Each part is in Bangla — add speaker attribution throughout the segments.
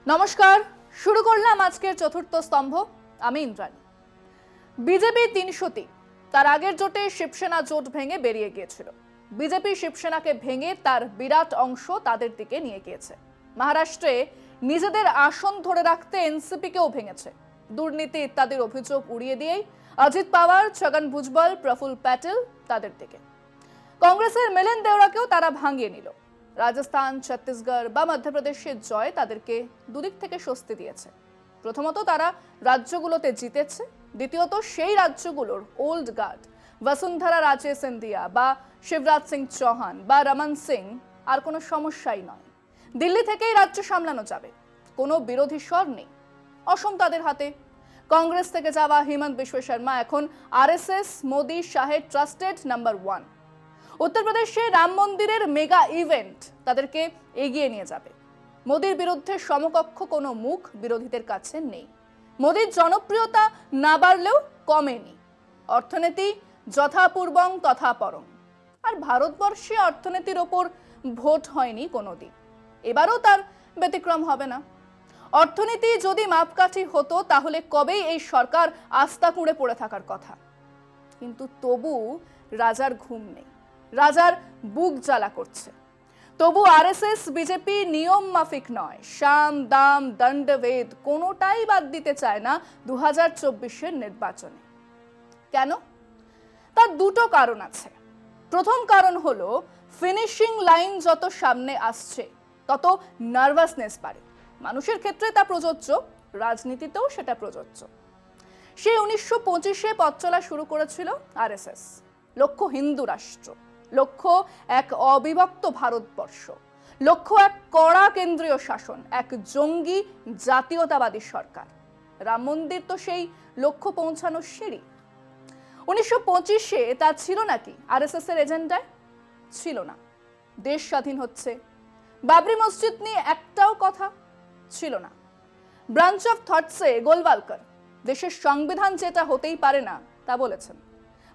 Speaker 1: নমস্কার, শুরু করলাম আজকের চতুর্থ স্তম্ভ। আমি ইন্দ্রাণী। বিজেপি ৩০০টি, তার আগের জোটে শিবসেনা জোট ভেঙে বেরিয়ে গিয়েছিল। বিজেপি শিবসেনাকে ভেঙে তার বিরাট অংশ তাদের দিকে নিয়ে গিয়েছে। মহারাষ্ট্রে নিজেদের আসন ধরে রাখতে এনসিপিকেও ভেঙেছে। দুর্নীতি ইত্যাদির অভিযোগ উড়িয়ে দিয়েই অজিত পাওয়ার, ছগন ভুজবল, প্রফুল্ল প্যাটেল তাদের দিকে। কংগ্রেসের মিলিন্দ দেওরাকেও তারা ভাঙিয়ে নিল। রাজস্থান, ছত্তিশগড় বা মধ্যপ্রদেশের জয় তাদেরকে দুদিক থেকে স্বস্তি দিয়েছে। প্রথমত তারা রাজ্যগুলোতে জিতেছে, দ্বিতীয়ত সেই রাজ্যগুলোর ওল্ড গার্ড বসুন্ধরা রাজে সিন্ধিয়া বা শিবরাজ সিং চৌহান বা রমন সিং আর কোনো সমস্যাই নয়। দিল্লি থেকেই রাজ্য সামলানো যাবে, কোনো বিরোধী স্বর নেই। অসম তাদের হাতে। কংগ্রেস থেকে যাওয়া হিমন্ত বিশ্ব শর্মা এখন আরএসএস মোদি শাহের ট্রাস্টেড নাম্বার 1। উত্তরপ্রদেশে রাম মন্দিরের মেগা ইভেন্ট তাদেরকে এগিয়ে নিয়ে যাবে। মোদির বিরুদ্ধে সমকক্ষ কোনো মুখ বিরোধীদের কাছে নেই। মোদির জনপ্রিয়তা না বাড়লেও কমেনি। অর্থনীতি যথাপূর্বং তথাপরং। আর ভারতবর্ষে অর্থনীতির ওপর ভোট হয়নি কোনোদিন, এবারও তার ব্যতিক্রম হবে না। অর্থনীতি যদি মাপকাঠি হতো তাহলে কবেই এই সরকার আস্থা কুঁড়ে পড়ে থাকার কথা। কিন্তু তবু রাজার ঘুম নেই, রাজার বুক জ্বালা করছে। তবু আরএসএস বিজেপি নিয়ম মাফিক নয়, সাম দাম দণ্ডভেদ কোনোটাই বাদ দিতে চায় না 2024-এর নির্বাচনে। কেন? তার দুটো কারণ আছে। প্রথম কারণ হলো ফিনিশিং লাইন যত সামনে আসছে তত নার্ভাসনেস বাড়ে। মানুষের ক্ষেত্রে তা প্রযোজ্য, রাজনীতিতেও সেটা প্রযোজ্য। সেই 1925-এ পথ চলা শুরু করেছিল আরএসএস। লক্ষ্য হিন্দু রাষ্ট্র, লক্ষ্য এক অবিভক্ত ভারতবর্ষ, লক্ষ্য এক কড়া কেন্দ্রীয় শাসন, এক জঙ্গি জাতীয়তাবাদী সরকার। রাম মন্দির তো সেই লক্ষ্য পৌঁছানোর সিঁড়ি। 1925-এ তা ছিল নাকি আরএসএস এর এজেন্ডায়? ছিল না। দেশ স্বাধীন হচ্ছে, বাবরি মসজিদ নিয়ে একটাও কথা ছিল না। ব্রাঞ্চ অফ থটসে গোলওয়ালকর দেশের সংবিধান যেটা হতেই পারে না তা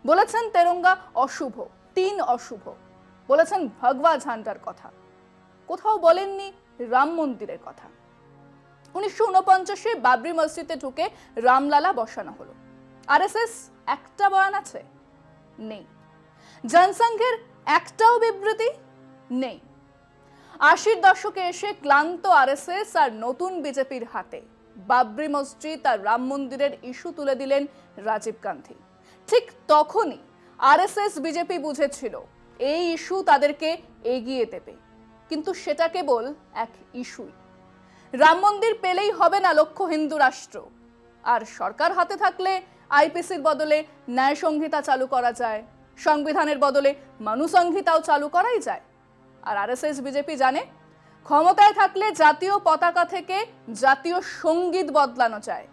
Speaker 1: বলেছেন তেরঙ্গা অশুভ, 3 অশুভ, বলেছেন ভগবা ঝান্ডার কথা। কোথাও বলেননি রাম মন্দিরের কথা। 1949-এ বাবরি মসজিদে ঢুকে রামলালা বসানো হলো। আরএসএস একটা বয়ান আছে? নেই। জনসংঘের একটাও বিবৃতি নেই। 80-র দশকে এসে ক্লান্ত আরএসএস আর নতুন বিজেপির হাতে বাবরি মসজিদ আর রাম মন্দিরের ইস্যু তুলে দিলেন রাজীব গান্ধী। ঠিক তখনই আরএসএস বিজেপি বুঝেছিল এই ইস্যু তাদেরকে এগিয়ে দেবে, কিন্তু সেটা কেবল এক ইস্যুই। রাম মন্দির পেলেই হবে না লক্ষ্য হিন্দু রাষ্ট্র। আর সরকার হাতে থাকলে আইপিসির বদলে ন্যায় সংহিতা চালু করা যায়, সংবিধানের বদলে মনুসংহিতাও চালু করাই যায়। আর আরএসএস বিজেপি জানে ক্ষমতায় থাকলে জাতীয় পতাকা থেকে জাতীয় সঙ্গীত বদলানো যায়।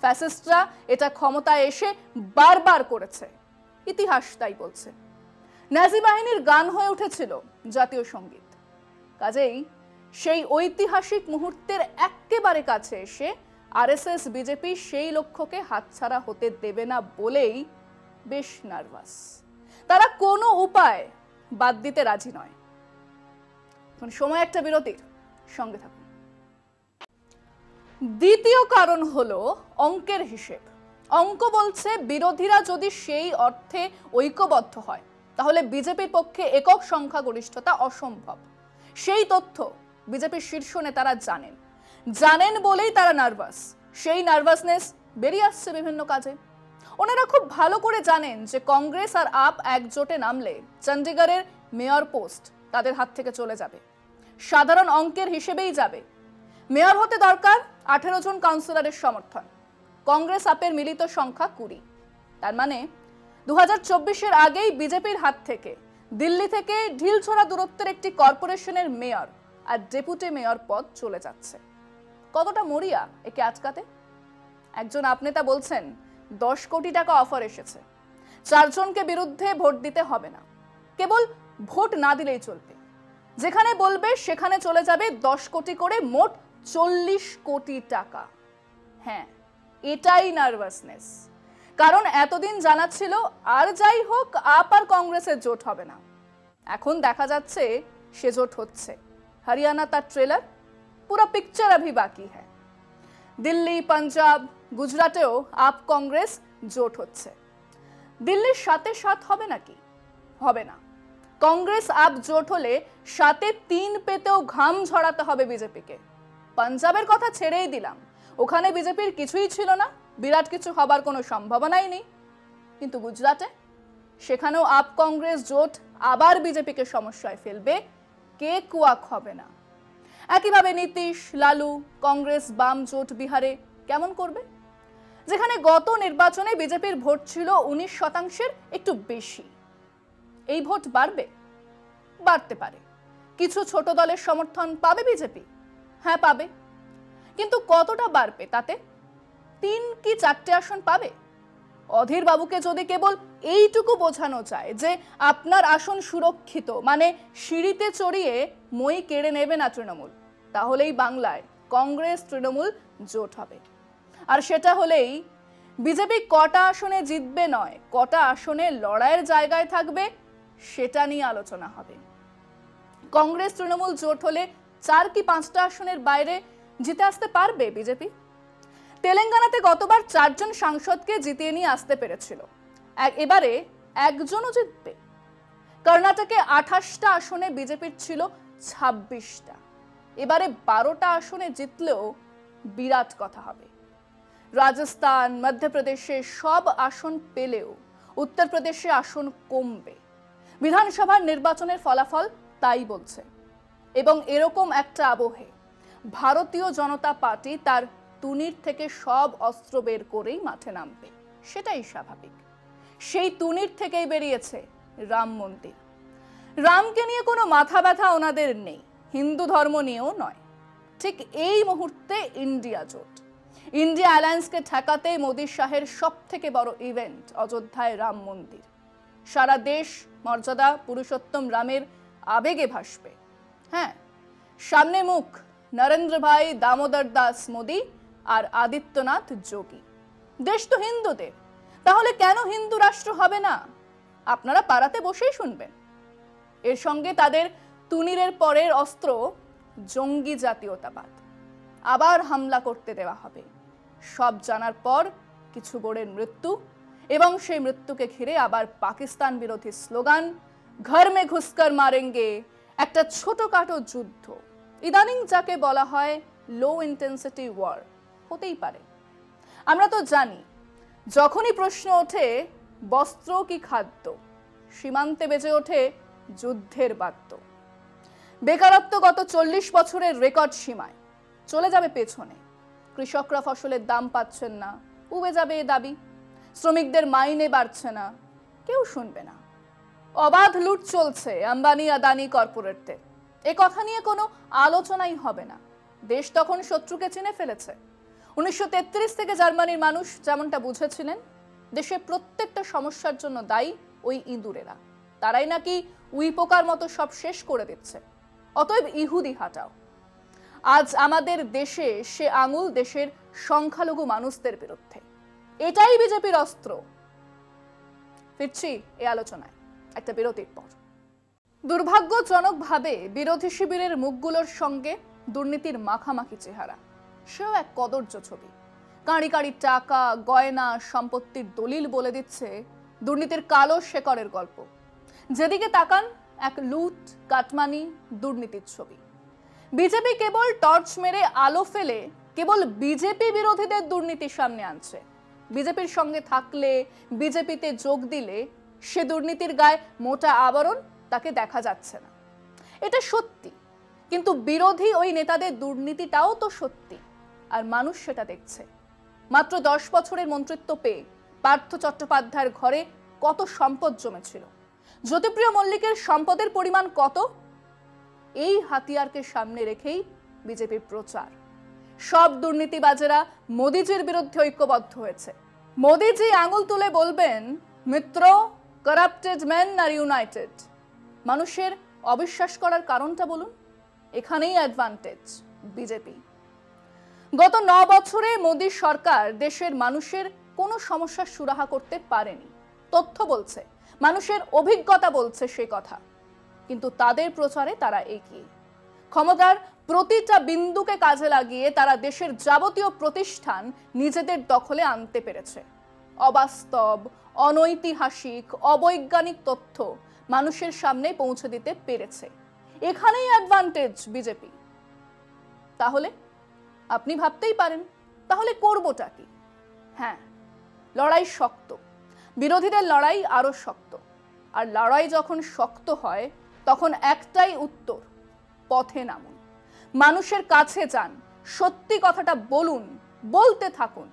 Speaker 1: ফ্যাসিস্টরা এটা ক্ষমতায় এসে বারবার করেছে, ইতিহাস তাই বলছে। নাজি বাহিনীর গান হয়ে উঠেছিল জাতীয় সঙ্গীত। কাজেই সেই ঐতিহাসিক মুহূর্তের একেবারে কাছে এসে আরএসএস বিজেপি সেই লক্ষ্যকে হাতছাড়া হতে দেবে না বলেই বেশ নার্ভাস। তারা কোনো উপায় বাদ দিতে রাজি নয়। এখন সময় একটা বিরতির, সঙ্গে থাকুন। দ্বিতীয় কারণ হলো অঙ্কের হিসেব। অঙ্ক বলছে বিরোধীরা যদি সেই অর্থে ঐক্যবদ্ধ হয় তাহলে বিজেপির পক্ষে একক সংখ্যাগরিষ্ঠতা অসম্ভব। সেই তথ্য বিজেপির শীর্ষ নেতারা জানেন বলেই তারা নার্ভাস। সেই নার্ভাসনেস বেরিয়ে আসছে বিভিন্ন কাজে। ওনারা খুব ভালো করে জানেন যে কংগ্রেস আর আপ একজোটে নামলে চণ্ডীগড়ের মেয়র পোস্ট তাদের হাত থেকে চলে যাবে। সাধারণ অঙ্কের হিসেবেই যাবে। মেয়র হতে দরকার 18 জন কাউন্সিলরের সমর্থন। কংগ্রেস আপের মিলিত সংখ্যা 20। তার মানে 2024-এর আগেই বিজেপির হাত থেকে দিল্লি থেকে ঢিলছোড়া দূরত্বের একটি কর্পোরেশনের মেয়র আর ডেপুটি মেয়র পদ চলে যাচ্ছে। কতটা মরিয়া একে আটকাতে? একজন আপ নেতা বলছেন 10 কোটি টাকা অফার এসেছে, 4 জনকে বিরুদ্ধে ভোট দিতে হবে না, কেবল ভোট না দিলেই চলবে। যেখানে বলবে সেখানে চলে যাবে 10 কোটি করে, মোট 40 কোটি টাকা। হ্যাঁ, এটাই নার্ভাসনেস। কারণ এতদিন জানা ছিল আর যাই হোক আপ আর কংগ্রেসের জোট হবে না। এখন দেখা যাচ্ছে সে জোট হচ্ছে। हरियाणा का ट्रेलर, पूरा पिक्चर अभी बाकी है। দিল্লি, পাঞ্জাব, গুজরাটেও আপ কংগ্রেস জোট হচ্ছে। দিল্লির সাথে সাত হবে নাকি? হবে না। কংগ্রেস আপ জোট হলে সাথে 3 পেতেও ঘাম ঝরাতে হবে বিজেপিকে। পাঞ্জাবের কথা ছেড়েই দিলাম, ওখানে বিজেপির কিছুই ছিল না, বিরাট কিছু হবার কোনো সম্ভাবনাই নেই। কিন্তু গুজরাটে, সেখানেও আপ কংগ্রেস জোট আবার বিজেপিকে সমস্যায় ফেলবে, কে কুয়াক হবে না। একইভাবে নীতিশ, লালু, কংগ্রেস বাম জোট বিহারে কেমন করবে? যেখানে গত নির্বাচনে বিজেপির ভোট ছিল 19%-এর একটু বেশি। এই ভোট বাড়বে? বাড়তে পারে। কিছু ছোট দলের সমর্থন পাবে বিজেপি, হ্যাঁ পাবে, কিন্তু কতটা বাড়বে তাতে? 3 কি 4টে আসন পাবে? অধীর বাবুকে যদি কেবল এইটুকু বোঝানো যায় যে আপনার আসন সুরক্ষিত, মানে সিঁড়িতে চড়িয়ে মই কেড়ে নেবে না তৃণমূল, তাহলেই বাংলায় কংগ্রেস তৃণমূল জোট হবে। আর সেটা হলেই বিজেপি কটা আসনে জিতবে নয়, কটা আসনে লড়াইয়ের জায়গায় থাকবে সেটা নিয়ে আলোচনা হবে। কংগ্রেস তৃণমূল জোট হলে 4 কি 5টা আসনের বাইরে জিতে আসতে পারবে বিজেপি। তেলেঙ্গানাতে গতবার 4 জন সাংসদকে জিতিয়ে নিয়ে আসতে পেরেছিল, এবারে একজনও জিতবে। কর্ণাটকে 28টা আসনে বিজেপির ছিল 26টা, এবারে 12টা আসনে জিতলেও বিরাট কথা হবে। রাজস্থান, মধ্যপ্রদেশে সব আসন পেলেও উত্তরপ্রদেশে আসন কমবে। বিধানসভার নির্বাচনের ফলাফল তাই বলছে। এবং এরকম একটা আবহে ভারতীয় জনতা পার্টি তার তুনির থেকে সব অস্ত্র বের করেই মাঠে নামবে, সেটাই স্বাভাবিক। সেই তুনির থেকেই বেরিয়েছে রাম মন্দির। রামকে নিয়ে কোনো মাথা ব্যথা ওনাদের নেই, হিন্দু ধর্ম নিয়েও নয়। ঠিক এই মুহূর্তে ইন্ডিয়া জোট, ইন্ডিয়া অ্যালায়েন্সকে ঠেকাতে মোদী শাহের সব থেকে বড় ইভেন্ট অযোধ্যায় রাম মন্দির। সারা দেশ মর্যাদা পুরুষোত্তম রামের আবেগে ভাসবে। হ্যাঁ, সামনে মুখ নরেন্দ্র ভাই দামোদর দাস মোদী আর আদিত্যনাথ যোগী। দেশ তো হিন্দুদের, তাহলে কেন হিন্দু রাষ্ট্র হবে না? আপনারা পাড়াতে বসেই শুনবেন। এর সঙ্গে তাদের তুনিরের পরের অস্ত্র জঙ্গি জাতীয়তাবাদ। আবার হামলা করতে দেওয়া হবে। সব জানার পর কিছু বোরের মৃত্যু, এবং সেই মৃত্যুকে ঘিরে আবার পাকিস্তান বিরোধী স্লোগান, ঘর মে ঘুসকর মারেঙ্গে, একটা ছোটখাটো যুদ্ধ, ইদানিং যাকে বলা হয় লো ইন্টেন্সিটি ওয়ার, হতেই পারে। আমরা তো জানি, যখনই প্রশ্ন ওঠে বস্ত্র কি খাদ্য, সীমান্তে বেজে ওঠে যুদ্ধের বাদ্য। বেকারত্ব গত 40 বছরের রেকর্ড সীমায়, চলে যাবে পেছনে। কৃষকরা ফসলের দাম পাচ্ছেন না, উবে যাবে এ দাবি। শ্রমিকদের মাইনে বাড়ছে না, কেউ শুনবে না। অবাধ লুট চলছে আম্বানি আদানি কর্পোরেটদের, এ কথা নিয়ে কোনো আলোচনাই হবে না। দেশ তখন শত্রুকে চিনে ফেলেছে। 1933 থেকে জার্মানির মানুষ যেমনটা বুঝেছিলেন, দেশের প্রত্যেকটা সমস্যার জন্য দায়ী ওই ইঁদুরেরা, তারাই নাকি উই পোকার মতো সব শেষ করে দিচ্ছে। অতএব ইহুদি হাটাও। আজ আমাদের দেশে সে আঙুল দেশের সংখ্যালঘু মানুষদের বিরুদ্ধে, এটাই বিজেপির অস্ত্র। ফিরছি এই আলোচনায় একটা বিরতির পর। দুর্ভাগ্যজনকভাবে বিরোধী শিবিরের মুখগুলোর সঙ্গে দুর্নীতির মাখামাখি চেহারা, সেও এক কদর্য ছবি। কাঁড়ি কাঁড়ি টাকা, গয়না, সম্পত্তির দলিল বলে দিচ্ছে দুর্নীতির কালো শেকড়ের গল্প। যেদিকে তাকান এক লুট, কাটমানি, দুর্নীতির ছবি। বিজেপি কেবল টর্চ মেরে আলো ফেলে কেবল বিজেপি বিরোধীদের দুর্নীতির সামনে আনছে। বিজেপির সঙ্গে থাকলে, বিজেপিতে যোগ দিলে সে দুর্নীতির গায়ে মোটা আবরণ তাকে দেখা যাচ্ছে না, এটা সত্যি। কিন্তু বিরোধী ওই নেতাদের দুর্নীতিটাও তো সত্যি, আর মানুষ সেটা দেখছে। মাত্র 10 বছরের মন্ত্রিত্ব পেয়ে পার্থ চট্টোপাধ্যায়ের ঘরে কত সম্পদ জমেছিল, জ্যোতিপ্রিয় মল্লিকের সম্পদের পরিমাণ কত, এই হাতিয়ারকে সামনে রেখেই বিজেপির প্রচার। সব দুর্নীতিবাজেরা মোদিজির বিরুদ্ধে ঐক্যবদ্ধ হয়েছে। মোদিজি আঙুল তুলে বলবেন, মিত্র, করাপ্টেড মেন আর ইউনাইটেড। মানুষের অবিশ্বাস করার কারণটা বলুন, এখানেই অ্যাডভান্টেজ বিজেপি। গত 9 বছরে মোদী সরকার দেশের মানুষের কোনো সমস্যার সুরাহা করতে পারেনি। তথ্য বলছে, মানুষের অভিজ্ঞতা বলছে সে কথা, কিন্তু তাদের প্রচারে তারা এগিয়ে। ক্ষমতার প্রতিটা বিন্দুকে কাজে লাগিয়ে তারা দেশের যাবতীয় প্রতিষ্ঠান নিজেদের দখলে আনতে পেরেছে। অবাস্তব, অনৈতিহাসিক, অবৈজ্ঞানিক তথ্য মানুষের সামনে পৌঁছে দিতে পেরেছে। এখানেই অ্যাডভান্টেজ বিজেপি। তাহলে আপনি ভাবতেই পারেন, তাহলে করবোটা কি? হ্যাঁ, লড়াই শক্ত, বিরোধীদের লড়াই আরো শক্ত। আর লড়াই যখন শক্ত হয় তখন একটাই উত্তর, পথে নামুন, মানুষের কাছে যান, সত্যি কথাটা বলুন, বলতে থাকুন।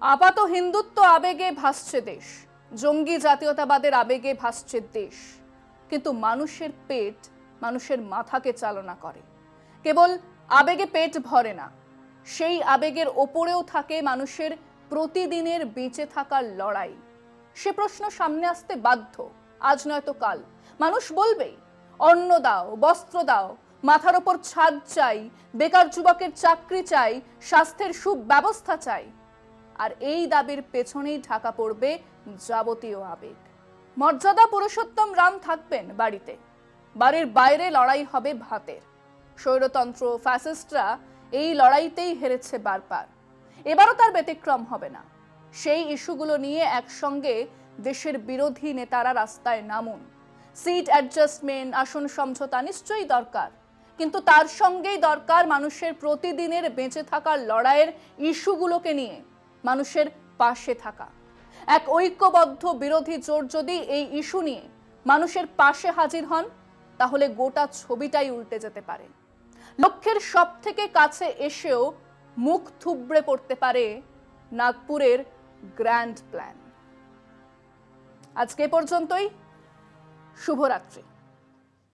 Speaker 1: আপাত হিন্দুত্ব আবেগে ভাসছে দেশ, জঙ্গি জাতীয়তাবাদের আবেগে ভাসছে দেশ, কিন্তু মানুষের পেট মানুষের মাথাকে চালনা করে। কেবল আবেগে পেট ভরে না, সেই আবেগের ওপরেও থাকে মানুষের প্রতিদিনের বেঁচে থাকার লড়াই। সে প্রশ্ন সামনে আসতে বাধ্য, আজ নয়তো কাল। মানুষ বলবেই, অন্ন দাও, বস্ত্র দাও, মাথার ওপর ছাদ চাই, বেকার যুবকের চাকরি চাই, স্বাস্থ্যের সুব্যবস্থা চাই। আর এই দাবির পেছনেই ঢাকা পড়বে যাবতীয় আবেগ। মর্যাদা পুরুষোত্তম রাম থাকবেন বাড়িতে, বাড়ির বাইরে লড়াই হবে ভাতের। স্বৈরতন্ত্র, ফ্যাসিস্টরা এই লড়াইতেই হেরেছে বারবার, এবারও তার ব্যতিক্রম হবে না। সেই ইস্যুগুলো নিয়ে একসঙ্গে দেশের বিরোধী নেতারা রাস্তায় নামুন। সিট অ্যাডজাস্টমেন্ট, আসন সমঝোতা নিশ্চয়ই দরকার, কিন্তু তার সঙ্গেই দরকার মানুষের প্রতিদিনের বেঁচে থাকার লড়াইয়ের ইস্যুগুলোকে নিয়ে মানুষের পাশে থাকা। এক ঐক্যবদ্ধ বিরোধী জোট যদি এই ইস্যু নিয়ে মানুষের পাশে হাজির হন, তাহলে গোটা ছবিটাই উল্টে যেতে পারে। লক্ষ্যের সব থেকে কাছে এসেও মুখ থুবড়ে পড়তে পারে নাগপুরের গ্র্যান্ড প্ল্যান। আজকে পর্যন্তই। শুভরাত্রি।